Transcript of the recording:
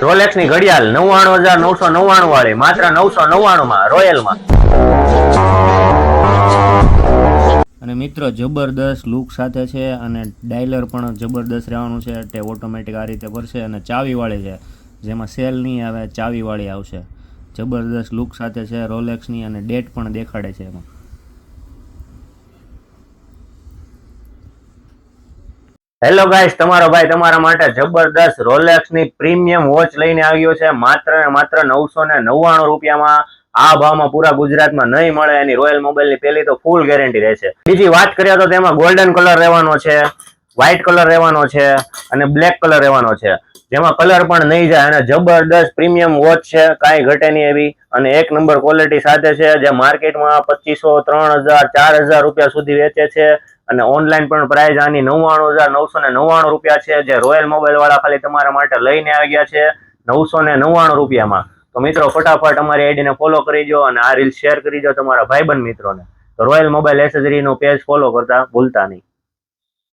Rolex ની ઘડિયાળ 99,999 વાળી માત્ર 999 માં રોયલમાં. અને મિત્રો જબરદસ્ત લુક સાથે છે અને ડાયલર પણ જબરદસ્ત રહેવાનું છે. તે ઓટોમેટિક આ રીતે ભરશે અને ચાવીવાળી છે, જેમાં સેલ નહીં આવે, ચાવીવાળી આવશે. જબરદસ્ત લુક સાથે છે રોલેક્સની અને ડેટ પણ દેખાડે છે એમાં. હેલો ગાઈસ, તમારો ભાઈ તમારા માટે જબરદસ્ત રોલેક્સ ની પ્રીમિયમ વોચ લઈને આવ્યો છે. માત્ર ને માત્ર 999 રૂપિયામાં. આ ભાવમાં પૂરા ગુજરાતમાં નહીં મળે. એની રોયલ મોબાઈલની પહેલી તો ફૂલ ગેરંટી રહેશે. બીજી વાત કરીએ તો તેમાં ગોલ્ડન કલર રહેવાનો છે, વ્હાઇટ કલર રહેવાનો છે અને બ્લેક કલર રહેવાનો છે, જેમાં કલર પણ નહીં જાય. અને જબરદસ્ત પ્રીમિયમ વોચ છે, કાંઈ ઘટે નહીં એવી અને એક નંબર ક્વોલિટી સાથે છે, જે માર્કેટમાં 2500, 3000, 4000 રૂપિયા સુધી વેચે છે. અને ઓનલાઈન પણ પ્રાઇસ આની 99,999 રૂપિયા છે, જે રોયલ મોબાઈલ વાળા ખાલી તમારા માટે લઈને આવ્યા છે 999 રૂપિયામાં. તો મિત્રો ફટાફટ અમારી આઈડીને ફોલો કરી દો અને આ રીલ શેર કરી દો તમારા ભાઈબંધ મિત્રોને. તો રોયલ મોબાઈલ એસેસરી નું પેજ ફોલો કરતા ભૂલતા નહીં.